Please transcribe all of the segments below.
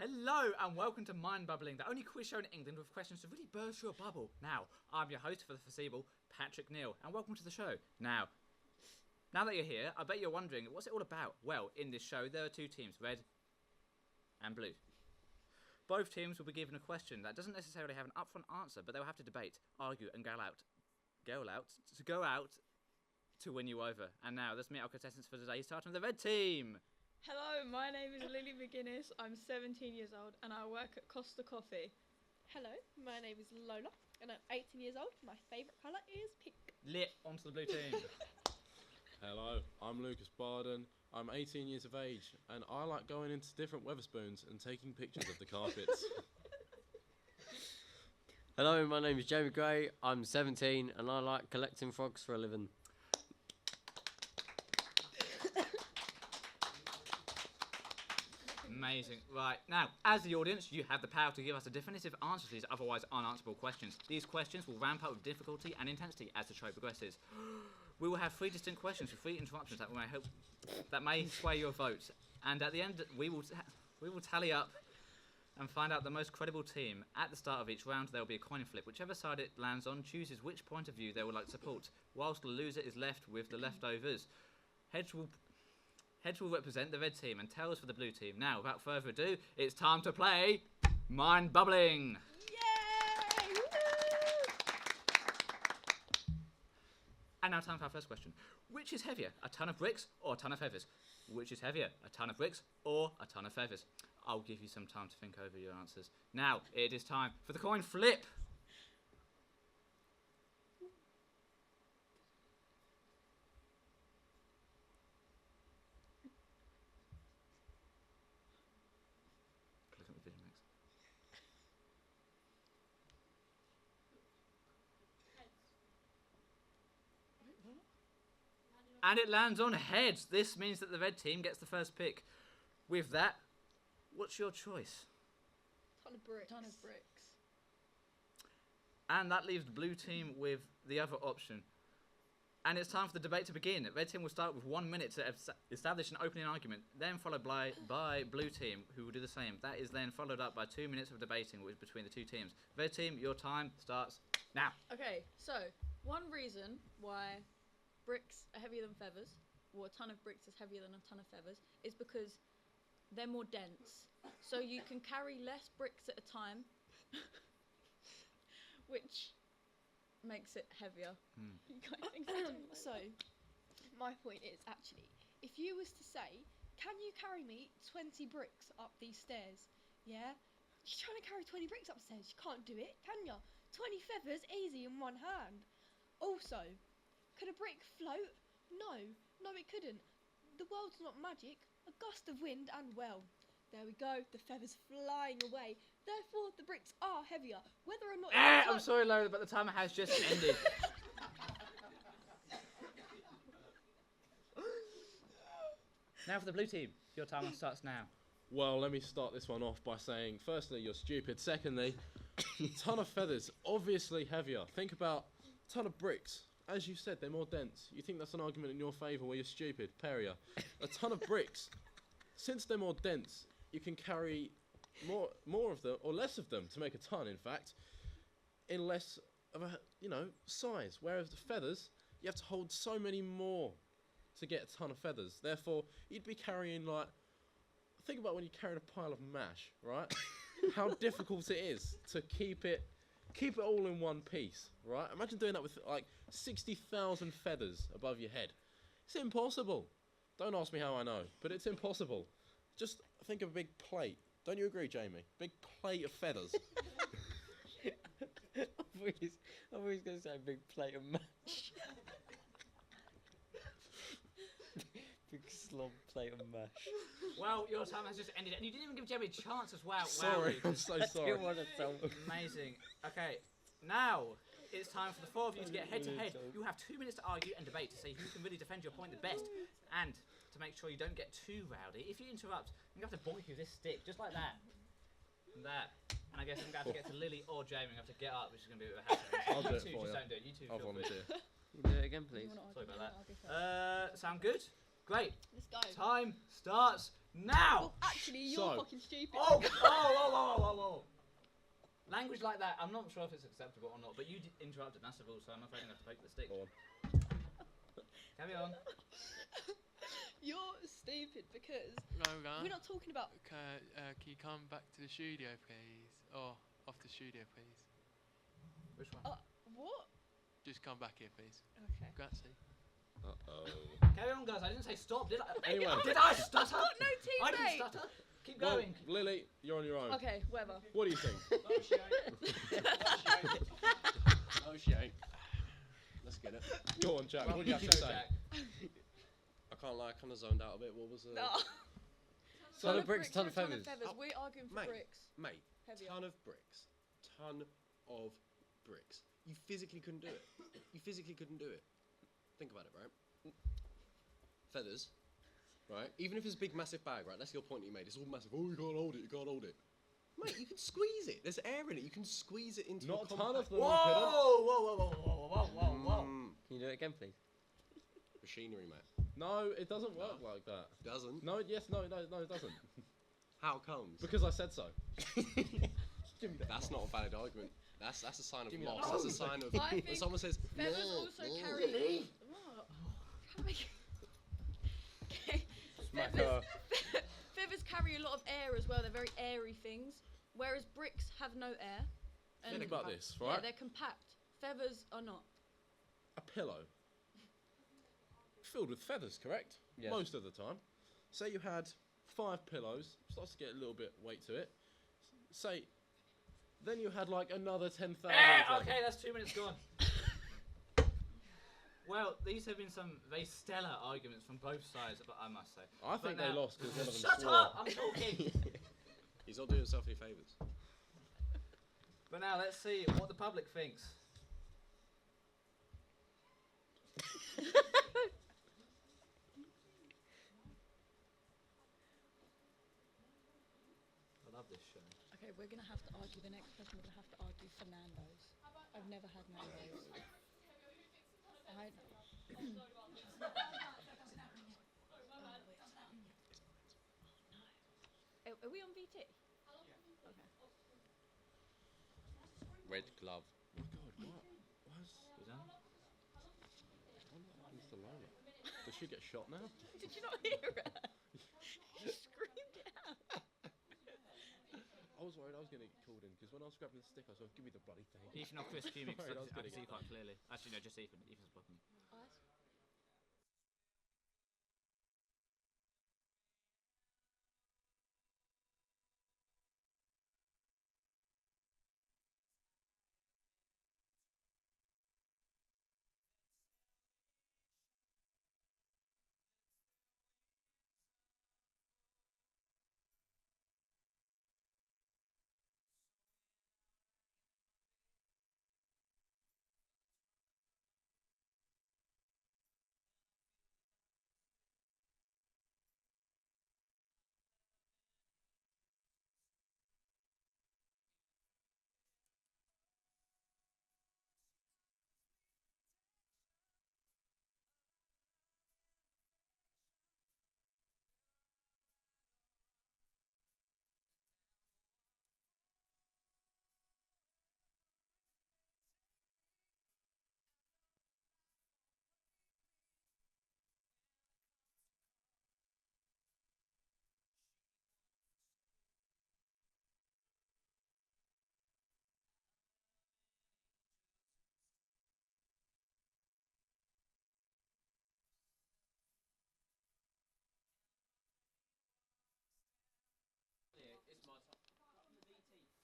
Hello and welcome to MindBubbling, the only quiz show in England with questions to really burst your bubble. Now, I'm your host for the foreseeable, Patrick Neal, and welcome to the show. Now that you're here, I bet you're wondering, what's it all about? Well, in this show, there are two teams, red and blue. Both teams will be given a question that doesn't necessarily have an upfront answer, but they'll have to debate, argue, and go out to win you over. And now, let's meet our contestants for today, starting with the red team. Hello, my name is Lily McGuinness. I'm 17 years old and I work at Costa Coffee. Hello, my name is Lola and I'm 18 years old. My favourite colour is pink. Lit onto the blue team. Hello, I'm Lucas Barden. I'm 18 years of age and I like going into different Weatherspoons and taking pictures of the carpets. Hello, my name is Jamie Gray. I'm 17 and I like collecting frogs for a living. Amazing. Right, now, as the audience, you have the power to give us a definitive answer to these otherwise unanswerable questions. These questions will ramp up with difficulty and intensity as the show progresses. We will have 3 distinct questions with 3 interruptions that may sway your votes. And at the end, we will tally up and find out the most credible team. At the start of each round, there will be a coin flip. Whichever side it lands on chooses which point of view they would like to support, whilst the loser is left with the leftovers. Heads will represent the red team and tails for the blue team. Now, without further ado, it's time to play MindBubbling. Yay! Woo! And now time for our first question. Which is heavier, a ton of bricks or a ton of feathers? Which is heavier, a ton of bricks or a ton of feathers? I'll give you some time to think over your answers. Now, it is time for the coin flip. Click on the vision next. And it lands on heads. This means that the red team gets the first pick. With that, what's your choice? Ton of bricks. And that leaves the blue team with the other option. And it's time for the debate to begin. Red team will start with 1 minute to establish an opening argument, then followed by blue team, who will do the same. That is then followed up by 2 minutes of debating between the two teams. Red team, your time starts now. Okay, so one reason why bricks are heavier than feathers, or a ton of bricks is heavier than a ton of feathers, is because they're more dense. So you can carry less bricks at a time, which makes it heavier. You guys think so, my point is actually, if you was to say, can you carry me 20 bricks up these stairs? Yeah? You're trying to carry 20 bricks upstairs. You can't do it, can you? 20 feathers easy in one hand. Also, could a brick float? No, it couldn't. The world's not magic. A gust of wind and well, there we go, the feathers flying away. Therefore, the bricks are heavier, whether or not... I'm sorry, Lola, but the timer has just ended. Now for the blue team. Your timer starts now. Well, let me start this one off by saying, firstly, you're stupid. Secondly, ton of feathers, obviously heavier. Think about ton of bricks. As you said, they're more dense. You think that's an argument in your favour where you're stupid? Peria. A ton of bricks. Since they're more dense, you can carry more of them, or less of them, to make a ton, in fact, in less of a, size. Whereas the feathers, you have to hold so many more to get a ton of feathers. Therefore, you'd be carrying, think about when you carried a pile of mash, right? How difficult it is to keep it all in one piece, right? Imagine doing that with 60,000 feathers above your head. It's impossible. Don't ask me how I know, but it's impossible. Just think of a big plate. Don't you agree, Jamie? Big plate of feathers. I was going to say a big plate of mash. Big slob plate of mash. Well, your time has just ended, and you didn't even give Jamie a chance as well. Sorry, I'm so sorry. Amazing. Okay, now it's time for the 4 of you to get head to head. You have 2 minutes to argue and debate to see who can really defend your point the best, and to make sure you don't get too rowdy. If you interrupt, I'm going to have to bonk you with this stick, just like that. And that. And I guess I'm going to have to get to Lily or Jamie. I'm going to have to get up, which is going to be a bit of a hassle. I'll do it two, for just you. don't do it. You two I'll feel free. volunteer. Can you do it again, please? Sorry about that. Sound good? Great. Let's go. Time starts Now! Well, actually, you're So- fucking stupid. Oh! Language like that, I'm not sure if it's acceptable or not, but you interrupted, that's the rule, so I'm afraid I'm going to have to poke the stick. Go on. Carry on. You're stupid because Lola, we're not talking about. can you come back to the studio, please? Oh, off the studio, please. Which one? What? Just come back here, please. Okay. Grazie. Uh-oh. Carry on, guys, I didn't say stop, did I? Anyway. Did I stutter? No I didn't teammate. stutter. Keep Well, going. Lily, you're on your own. Okay, whatever. What do you think? Oh shit. Let's get it. Go on, Jack. Well, What do you have to say? Jack. I can't lie, I kind of zoned out a bit. What was it? No. Ton of bricks, ton of feathers. feathers. We're arguing for Mate. bricks. Mate, Heavier. ton of bricks. Ton of bricks. You physically couldn't do it. You physically couldn't do it. Think about it, right? Feathers, right? Even if it's a big, massive bag, right? That's your point you made. It's all massive. Oh, you can't hold it. You can't hold it. Mate, you can squeeze it. There's air in it. You can squeeze it into Not a a ton of compact them. Whoa. Can you do it again, please? Machinery, mate. No, it doesn't work like that. Doesn't. No, yes, no, it doesn't. How comes? Because I said so. That's not a valid argument. That's a sign of Give me loss. that. That's a sign of I when think someone says Feathers "No, also no." carry. What? Trying to make- Okay. Smack Feathers, her. Feathers carry a lot of air as well. They're very airy things, whereas bricks have no air. And Think about this, yeah, right? they're compact. Feathers are not. A pillow. Filled with feathers, correct? Yes. Most of the time. Say you had 5 pillows, starts to get a little bit weight to it. Say, then you had like another 10,000. Okay, that's 2 minutes gone. Well, these have been some very stellar arguments from both sides, but I must say. I think they now- lost because one of them Shut swore. up! I'm talking. He's not doing himself any favours. But now let's see what the public thinks. I love this show. Okay, we're gonna have to argue. The next person we're gonna have to argue for Nando's. I've never had Nando's. I Are we on VT? Okay. Red glove. Oh my god, what? Who's that? What happens to Lola? Does she get shot now? Did you not hear her? She screamed it out. I was worried I was going to get called in because when I was grabbing the stick, I was like, give me the bloody thing. Ethan or Chris Fuming, Sorry, because I was I gonna can see get quite clearly. Actually, no, just Ethan. Ethan's blocking me.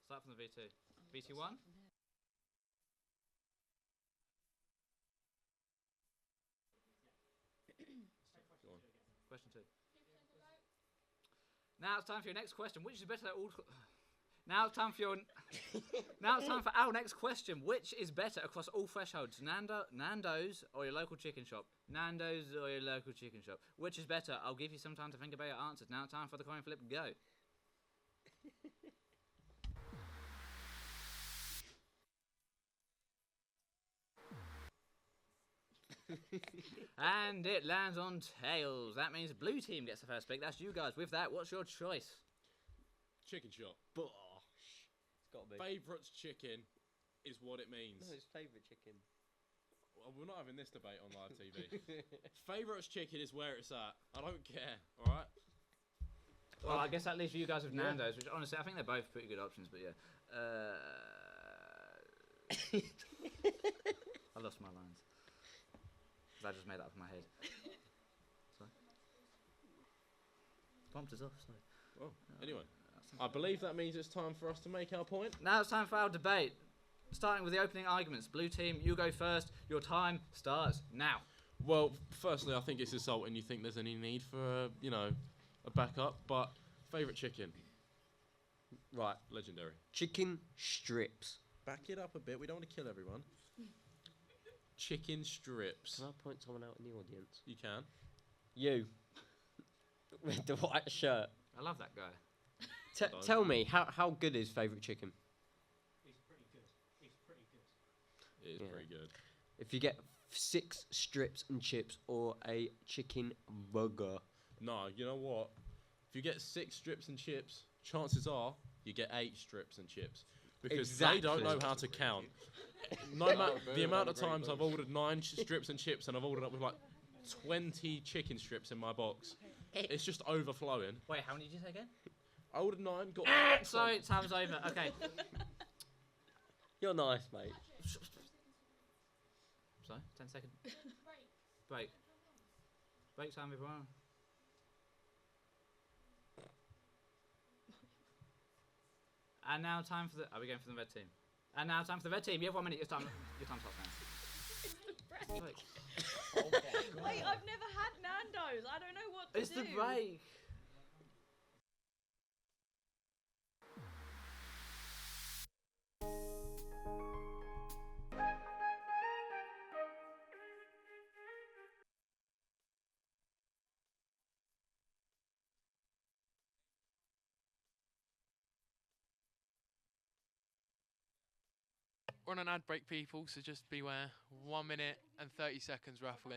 Start from the VT. VT1? Question 2. Now it's time for your next question. Which is better at all? Now it's time for your. Now it's time for our next question. Which is better across all thresholds? Nando's or your local chicken shop? Nando's or your local chicken shop? Which is better? I'll give you some time to think about your answers. Now it's time for the coin flip. Go. And it lands on tails. That means blue team gets the first pick. That's you guys. With that, what's your choice? Chicken shop. Bosh. It's got to be. Favourites chicken is what it means. No, it's favourite chicken. Well, we're not having this debate on live TV. Favourites chicken is where it's at. I don't care. All right. Well, I guess that leaves you guys with Nando's, which honestly, I think they're both pretty good options, but yeah. I lost my lines. 'Cause I just made that up in my head. Sorry. Prompt is off, sorry. Well, anyway, I believe that means it's time for us to make our point. Now it's time for our debate. Starting with the opening arguments. Blue team, you go first. Your time starts now. Well, firstly, I think it's insulting you think there's any need for, a backup, but favourite chicken, Right. legendary. Chicken strips. Back it up a bit. We don't want to kill everyone. Chicken strips. Can I point someone out in the audience? You can. You. With the white shirt. I love that guy. Tell me, how good is favourite chicken? It is Yeah. pretty good. If you get 6 strips and chips or a chicken burger. No, you know what? If you get 6 strips and chips, chances are you get 8 strips and chips. Because they don't know how to count. The amount of times I've ordered 9 strips and chips and I've ordered up with like 20 chicken strips in my box. It's just overflowing. Wait, how many did you say again? I ordered 9, got Sorry, time's over. Okay. You're nice, mate. Sorry, 10 seconds. Break. Break time, everyone. And now time for the... Are we going for the red team? And now time for the red team. You have 1 minute. Your time starts now. Break. Wait, I've never had Nando's. I don't know what to It's do. the break. We're on an ad break, people, so just beware. 1 minute and 30 seconds, roughly.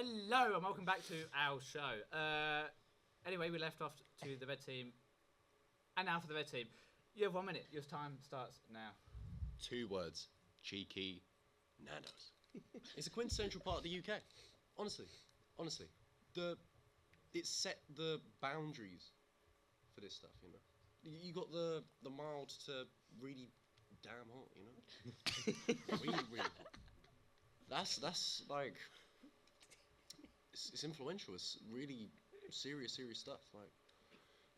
Hello and welcome back to our show. Anyway, we left off to the red team, and now for the red team. You have 1 minute. Your time starts now. 2 words. Cheeky Nando's. It's a quintessential part of the UK. Honestly. It set the boundaries for this stuff, you know. You got the mild to really damn hot, you know. really hot. That's like it's influential. It's really serious stuff. Like,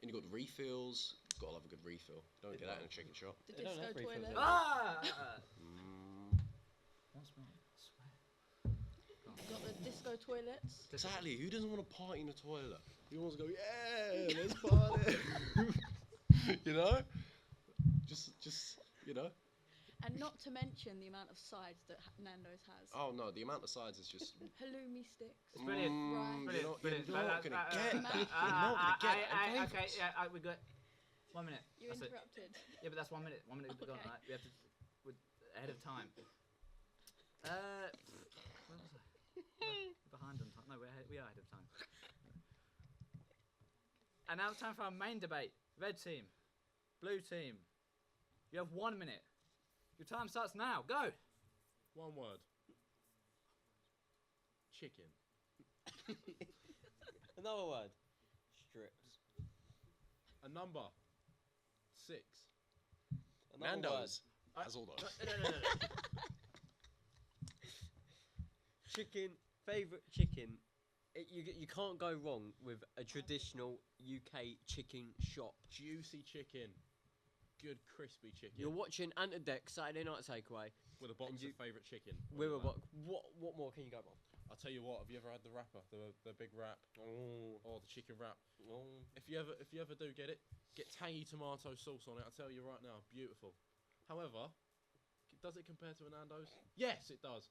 and you got the refills. Gotta love a good refill. Don't get that in a chicken shop. The They don't disco have refills toilet. there. Ah! What's wrong? You got the disco toilets. Exactly. Who doesn't want to party in the toilet? Who wants to go? Yeah, let's party. You know, just you know. And not to mention the amount of sides that Nando's has. Oh no, the amount of sides is just. Halloumi sticks. It's brilliant. Right. Brilliant. You're not gonna get that. You're You're not gonna get that. Okay, yeah, we got 1 minute. You That's it. interrupted. Yeah, but that's 1 minute. 1 minute gone. Okay. Right? We have to. We're ahead of time. Where was I? We're behind on time. No, we are ahead of time. And now it's time for our main debate. Red team, blue team. You have 1 minute. Your time starts now. Go. 1 word. Chicken. Another word. Strips. A number. 6. Another Nando's word. has all those. No. Chicken. Favourite chicken. You can't go wrong with a traditional UK chicken shop. Juicy chicken. Good crispy chicken. You're watching Antideck Saturday Night Takeaway. with a box and of you- favourite chicken. With a what more can you go wrong? I'll tell you what. Have you ever had the wrapper, the big wrap, Oh, or the chicken wrap? oh. If you ever do get it, get tangy tomato sauce on it. I'll tell you right now, beautiful. However, does it compare to a Nando's? Yes, it does.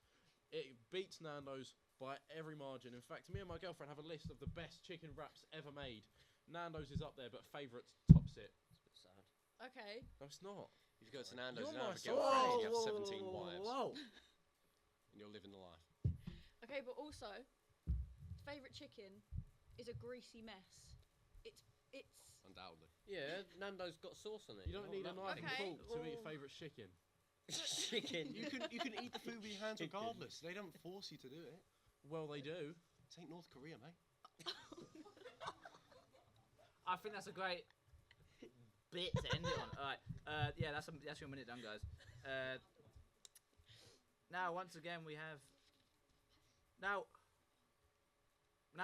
It beats Nando's by every margin. In fact, me and my girlfriend have a list of the best chicken wraps ever made. Nando's is up there, but favourites tops it. It's a bit sad. Okay. No, it's not. If you go to Nando's, You're you don't have my a girlfriend, soul. you have 17 wives, Whoa. and you're living the life. Okay, but also, favourite chicken is a greasy mess. It's. Undoubtedly. Yeah, Nando's got sauce on it. You don't need a knife and Okay, fork to eat well- favourite chicken. chicken. You can eat the food with your hands Chicken. regardless. They don't force you to do it. Well, they do. This ain't North Korea, mate. I think that's a great bit to end it on. All right. Yeah, that's your minute done, guys. Now, once again, we have. Now,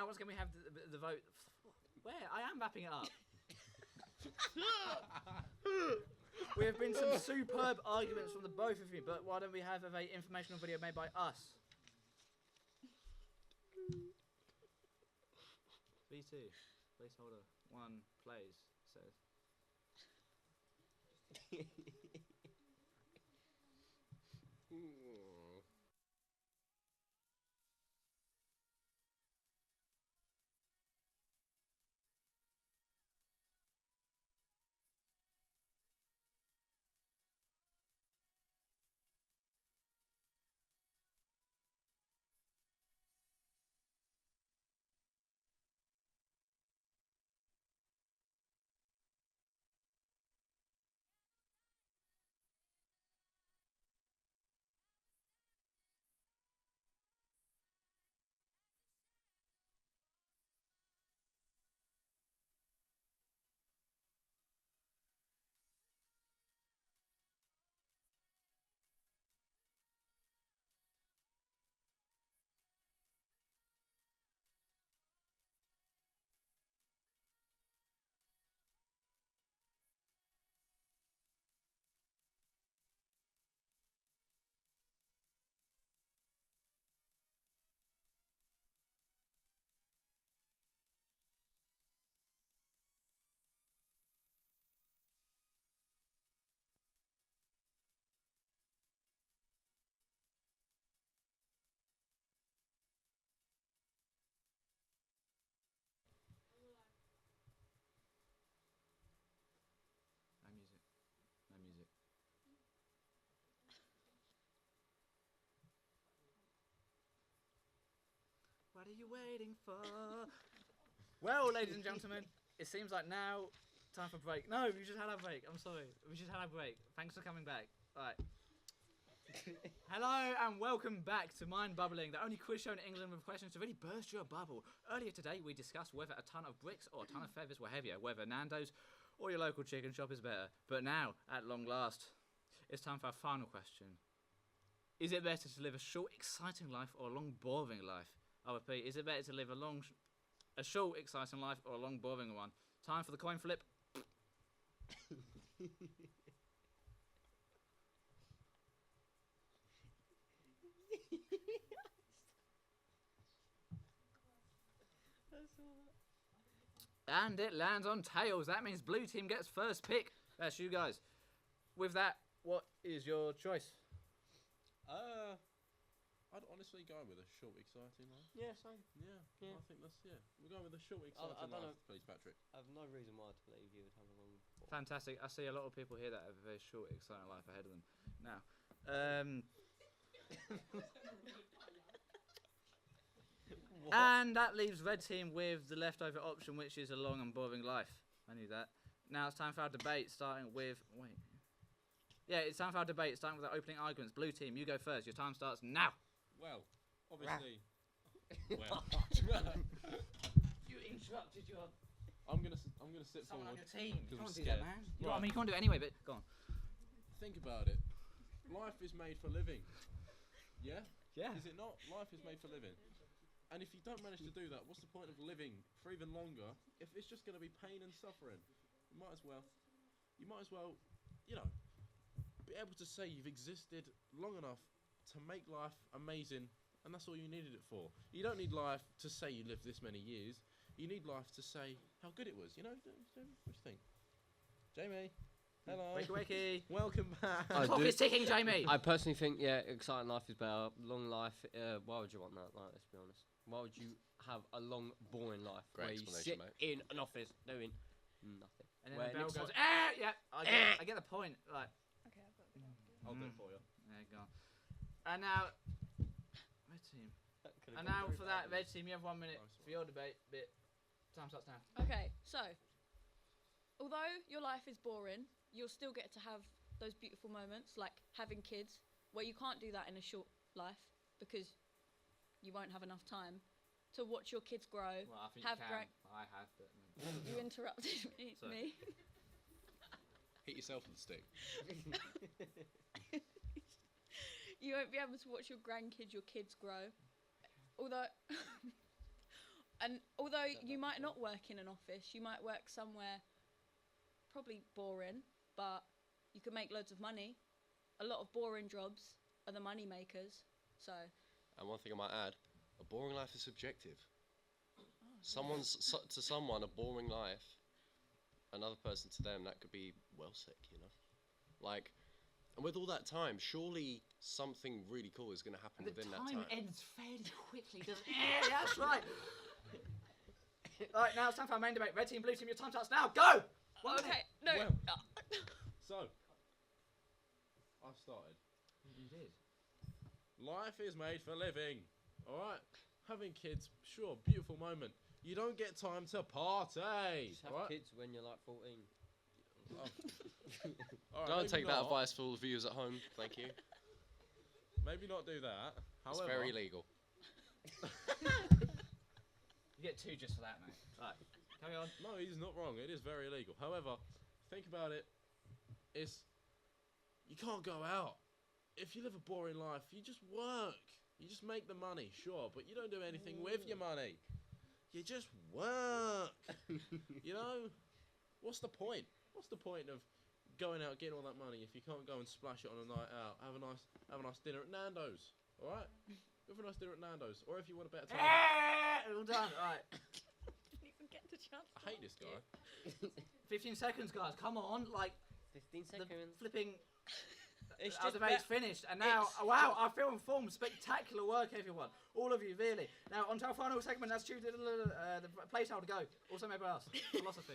once again, we have the vote. Where? I am wrapping it up. We have been some superb arguments from the both of you, but why don't we have a very informational video made by us? V2, placeholder 1 plays, says. What are you waiting for? Well, ladies and gentlemen, it seems like now time for break. No, we just had our break. I'm sorry. We just had our break. Thanks for coming back. All right. Hello and welcome back to MindBubbling, the only quiz show in England with questions to really burst your bubble. Earlier today, we discussed whether a ton of bricks or a ton of feathers were heavier, whether Nando's or your local chicken shop is better. But now, at long last, it's time for our final question. Is it better to live a short, exciting life or a long, boring life? I repeat, is it better to live a short, exciting life or a long, boring one? Time for the coin flip. And it lands on tails. That means blue team gets first pick. That's you guys. With that, what is your choice? I'd honestly go with a short, exciting life. Yeah, same. Yeah. Yeah. I think we're going with a short, I exciting don't life, know. please, Patrick. I have no reason why to believe you would have a long. Fantastic. I see a lot of people here that have a very short, exciting life ahead of them. Now, and that leaves red team with the leftover option, which is a long and boring life. I knew that. Now it's time for our debate, starting with... Wait. Yeah, it's time for our debate, starting with the opening arguments. Blue team, you go first. Your time starts now. Well, obviously... well... You interrupted your... I'm gonna sit someone on forward. your team. You because can't do I'm that, scared. man. You know what I Right. mean, you can't do it anyway, but go on. Think about it. Life is made for living. Yeah? Yeah. Is it not? Life is made for living. And if you don't manage to do that, what's the point of living for even longer if it's just going to be pain and suffering? You might as well, you know, be able to say you've existed long enough to make life amazing, and that's all you needed it for. You don't need life to say you lived this many years. You need life to say how good it was, you know? What do you think? Jamie, hello. Wakey, wakey. Welcome back. I Clock do- is ticking, Jamie. I personally think, yeah, exciting life is better. Long life, why would you want that? Like, let's be honest. Why would you have a long, boring life Great where you explanation, sit mate. in an office doing nothing? And then Where the bell next goes, time- yeah, I get the point. Right. Okay, I've got a good idea. I'll do it for you. There you go. And now, red team. And now for that, red team, you have 1 minute for your debate bit. Time starts now. Okay, so although your life is boring, you'll still get to have those beautiful moments like having kids, where you can't do that in a short life because you won't have enough time to watch your kids grow. Well, I think Have you can. great- I have, but... You interrupted Sorry. me. Hit yourself with the stick. You won't be able to watch your grandkids, your kids grow. Although, although you might not work in an office, you might work somewhere probably boring, but you can make loads of money. A lot of boring jobs are the money makers. So, And one thing I might add, a boring life is subjective. To someone, a boring life, another person to them, that could be well sick, you know? Like, and with all that time, surely something really cool is going to happen The within that time time. ends fairly quickly, doesn't it? Yeah, that's right. Alright, now it's time for our main debate. Red team, blue team, your time starts now. Go! okay, no. Well. So, I've started. You did. Life is made for living. Alright? Having kids, sure, beautiful moment. You don't get time to party. Just have Alright? kids when you're like 14. Alright, Don't maybe take that not. advice for all the viewers at home, thank you. Maybe not do that. It's However, very legal. You get 2 just for that, mate. Right, carry on. no, he's not wrong. It is very illegal. However, think about it. It's you can't go out. If you live a boring life, you just work. You just make the money, sure, but you don't do anything with your money. You just work. You know? What's the point? What's the point of going out getting all that money if you can't go and splash it on a night out? Have a nice dinner at Nando's. All right? Go for a nice dinner at Nando's, or if you want a better time. All done. Alright. Didn't even get the chance. I hate this guy. 15 seconds, guys. Come on. Like, 15 the seconds. flipping... It's Our just debate's finished, and now, it's wow, I feel informed. Spectacular work, everyone. All of you, really. Now, on to our final segment, that's choose the placeholder to go. Also, maybe else. Philosophy.